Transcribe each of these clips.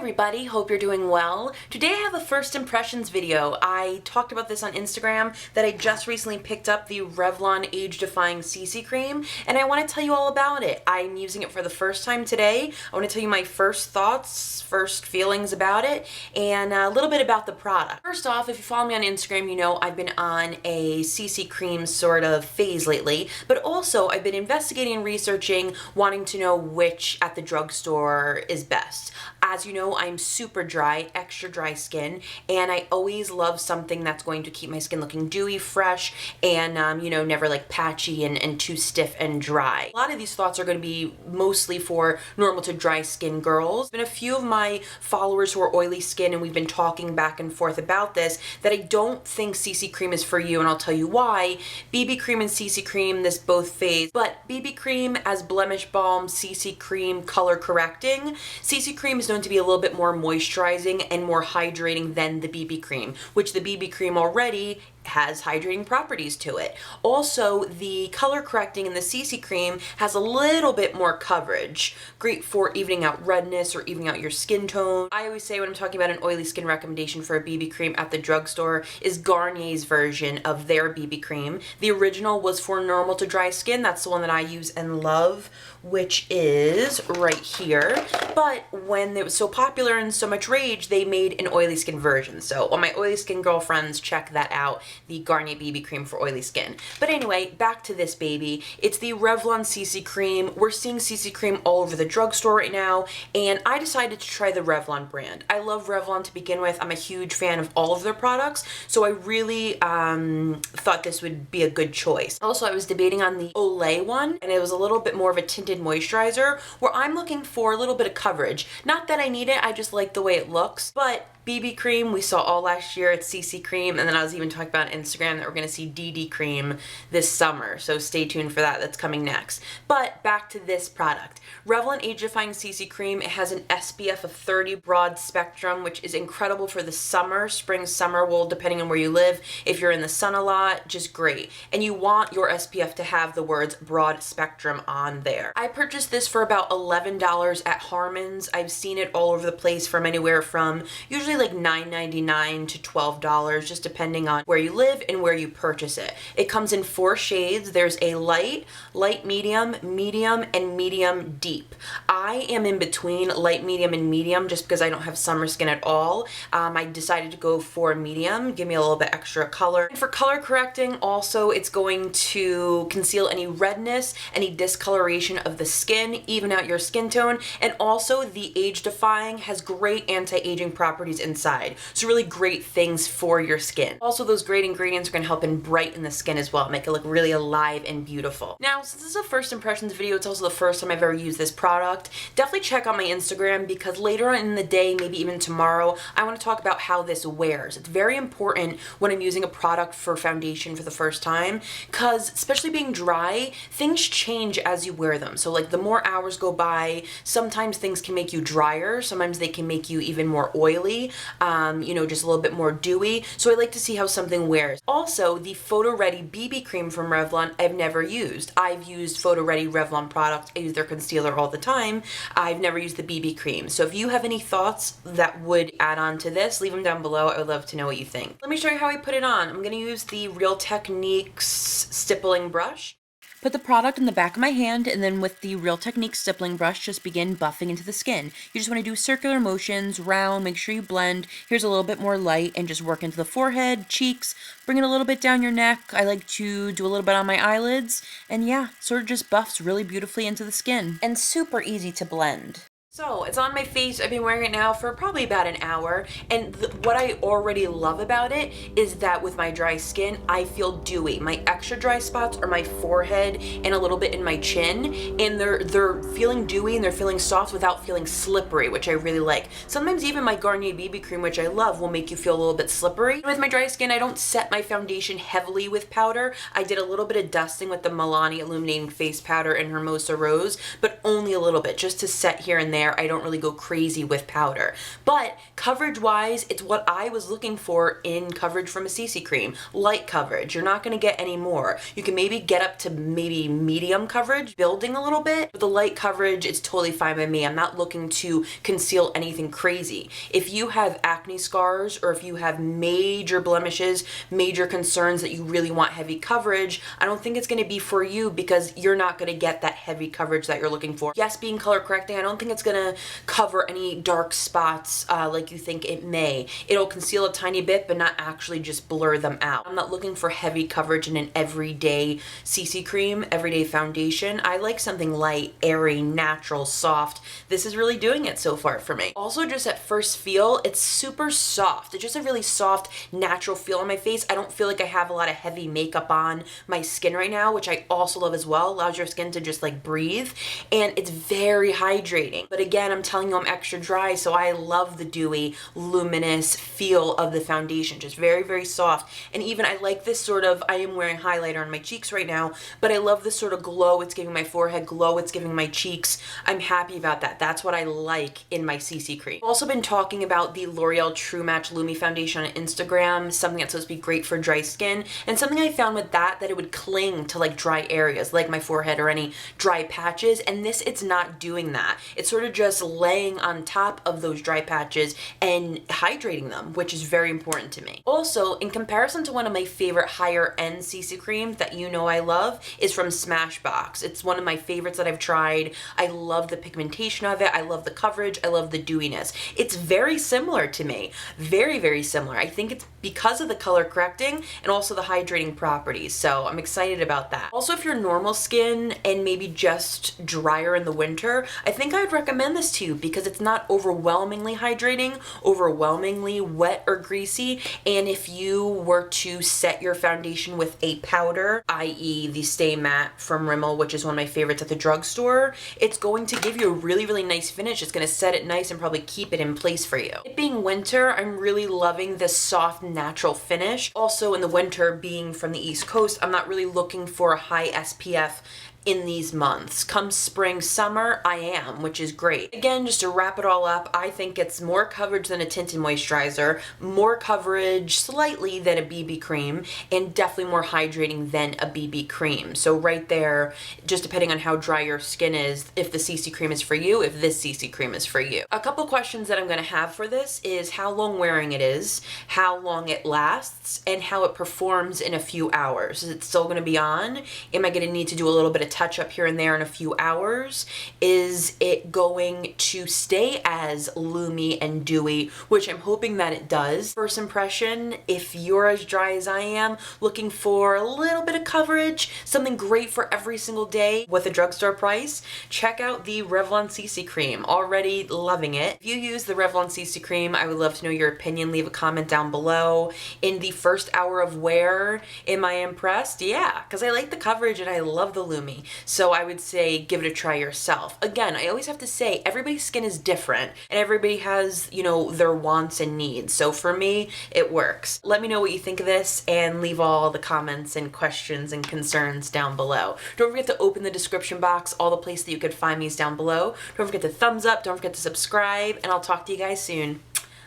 everybody, hope you're doing well. Today I have a first impressions video. I talked about this on Instagram that I just recently picked up the Revlon Age Defying CC Cream and I want to tell you all about it. I'm using it for the first time today. I want to tell you my first thoughts, first feelings about it, and a little bit about the product. First off, if you follow me on Instagram, you know I've been on a CC Cream sort of phase lately, but also I've been investigating and researching, wanting to know which at the drugstore is best. As you know, I'm super dry, extra dry skin, and I always love something that's going to keep my skin looking dewy, fresh, and you know, never like patchy and too stiff and dry. A lot of these thoughts are going to be mostly for normal to dry skin girls. There's been a few of my followers who are oily skin, and we've been talking back and forth about this, that I don't think CC cream is for you, and I'll tell you why. BB cream and CC cream, this both phase, but BB cream as blemish balm, CC cream color correcting. CC cream is known to be a little bit more moisturizing and more hydrating than the BB cream, which the BB cream already has hydrating properties to it. Also, the color correcting in the CC cream has a little bit more coverage, great for evening out redness or evening out your skin tone. I always say when I'm talking about an oily skin recommendation for a BB cream at the drugstore is Garnier's version of their BB cream. The original was for normal to dry skin. That's the one that I use and love, which is right here. But when it was so popular and so much rage, they made an oily skin version. So all my oily skin girlfriends, check that out. The Garnier BB cream for oily skin. But anyway, back to this baby. It's the Revlon CC Cream. We're seeing CC Cream all over the drugstore right now, and I decided to try the Revlon brand. I love Revlon to begin with. I'm a huge fan of all of their products, so I really thought this would be a good choice. Also, I was debating on the Olay one, and it was a little bit more of a tinted moisturizer, where I'm looking for a little bit of coverage. Not that I need it, I just like the way it looks, but BB cream we saw all last year at CC Cream, and then I was even talking about on Instagram that we're going to see DD cream this summer, so stay tuned for that. That's coming next. But back to this product. Revlon Age Defying CC Cream. It has an SPF of 30 broad spectrum, which is incredible for the summer, spring, summer, well, depending on where you live. If you're in the sun a lot, just great. And you want your SPF to have the words broad spectrum on there. I purchased this for about $11 at Harmon's. I've seen it all over the place from anywhere from usually like $9.99 to $12, just depending on where you live and where you purchase it. It comes in 4 shades. There's a light, light medium, medium, and medium deep. I am in between light, medium, and medium just because I don't have summer skin at all. I decided to go for medium, give me a little bit extra color. And for color correcting, also it's going to conceal any redness, any discoloration of the skin, even out your skin tone, and also the age defying has great anti-aging properties inside. So really great things for your skin. Also, those great ingredients are going to help and brighten the skin as well, make it look really alive and beautiful. Now, since this is a first impressions video, it's also the first time I've ever used this product. Definitely check out my Instagram because later on in the day, maybe even tomorrow, I want to talk about how this wears. It's very important when I'm using a product for foundation for the first time because especially being dry, things change as you wear them. So like the more hours go by, sometimes things can make you drier, sometimes they can make you even more oily, you know, just a little bit more dewy. So I like to see how something wears. Also, the Photo Ready BB cream from Revlon, I've never used. I've used Photo Ready Revlon products. I use their concealer all the time. I've never used the BB cream. So if you have any thoughts that would add on to this, leave them down below. I would love to know what you think. Let me show you how I put it on. I'm going to use the Real Techniques stippling brush. Put the product in the back of my hand, and then with the Real Techniques stippling brush, just begin buffing into the skin. You just want to do circular motions, round, make sure you blend. Here's a little bit more light, and just work into the forehead, cheeks, bring it a little bit down your neck. I like to do a little bit on my eyelids, and yeah, sort of just buffs really beautifully into the skin. And super easy to blend. So it's on my face. I've been wearing it now for probably about an hour, and what I already love about it is that with my dry skin, I feel dewy. My extra dry spots are my forehead and a little bit in my chin, and they're feeling dewy and they're feeling soft without feeling slippery, which I really like. Sometimes even my Garnier BB cream, which I love, will make you feel a little bit slippery. With my dry skin, I don't set my foundation heavily with powder. I did a little bit of dusting with the Milani Illuminating Face Powder in Hermosa Rose, but only a little bit, just to set here and there. there. I don't really go crazy with powder. But coverage-wise, it's what I was looking for in coverage from a CC cream. Light coverage. You're not going to get any more. You can maybe get up to maybe medium coverage, building a little bit. But the light coverage, it's totally fine by me. I'm not looking to conceal anything crazy. If you have acne scars or if you have major blemishes, major concerns that you really want heavy coverage, I don't think it's going to be for you because you're not going to get that heavy coverage that you're looking for. Yes, being color correcting, I don't think it's going to cover any dark spots like you think it may. It'll conceal a tiny bit, but not actually just blur them out. I'm not looking for heavy coverage in an everyday CC cream, everyday foundation. I like something light, airy, natural, soft. This is really doing it so far for me. Also, just at first feel, it's super soft. It's just a really soft, natural feel on my face. I don't feel like I have a lot of heavy makeup on my skin right now, which I also love as well. Allows your skin to just like breathe, and it's very hydrating. But again, I'm telling you I'm extra dry, so I love the dewy, luminous feel of the foundation. Just very, very soft. And even I like this sort of, I am wearing highlighter on my cheeks right now, but I love this sort of glow it's giving my forehead, glow it's giving my cheeks. I'm happy about that. That's what I like in my CC cream. I've also been talking about the L'Oreal True Match Lumi foundation on Instagram, something that's supposed to be great for dry skin, and something I found with that it would cling to like dry areas like my forehead or any dry patches, and this, it's not doing that. It's sort of just laying on top of those dry patches and hydrating them, which is very important to me. Also, in comparison to one of my favorite higher end CC creams that you know I love is from Smashbox. It's one of my favorites that I've tried. I love the pigmentation of it. I love the coverage. I love the dewiness. It's very similar to me. Very, very similar. I think it's because of the color correcting and also the hydrating properties. So I'm excited about that. Also, if you're normal skin and maybe just drier in the winter, I think I would recommend this to you because it's not overwhelmingly hydrating, overwhelmingly wet or greasy. And if you were to set your foundation with a powder, i.e. the Stay Matte from Rimmel, which is one of my favorites at the drugstore, it's going to give you a really, really nice finish. It's going to set it nice and probably keep it in place for you. It being winter, I'm really loving this soft, natural finish. Also, in the winter, being from the East Coast, I'm not really looking for a high SPF in these months. Come spring, summer, I am, which is great. Again, just to wrap it all up, I think it's more coverage than a tinted moisturizer, more coverage slightly than a BB cream, and definitely more hydrating than a BB cream. So right there, just depending on how dry your skin is, if the CC cream is for you, if this CC cream is for you. A couple questions that I'm gonna have for this is how long wearing it is, how long it lasts, and how it performs in a few hours. Is it still gonna be on? Am I gonna need to do a little bit of touch up here and there in a few hours? Is it going to stay as loomy and dewy, which I'm hoping that it does. First impression, if you're as dry as I am, looking for a little bit of coverage, something great for every single day with a drugstore price, check out the Revlon CC Cream. Already loving it. If you use the Revlon CC Cream, I would love to know your opinion. Leave a comment down below. In the first hour of wear, am I impressed? Yeah, because I like the coverage and I love the loomy. So I would say give it a try yourself. Again, I always have to say everybody's skin is different and everybody has, you know, their wants and needs. So for me, it works. Let me know what you think of this and leave all the comments and questions and concerns down below. Don't forget to open the description box. All the places that you could find me is down below. Don't forget to thumbs up. Don't forget to subscribe, and I'll talk to you guys soon.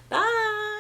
Bye!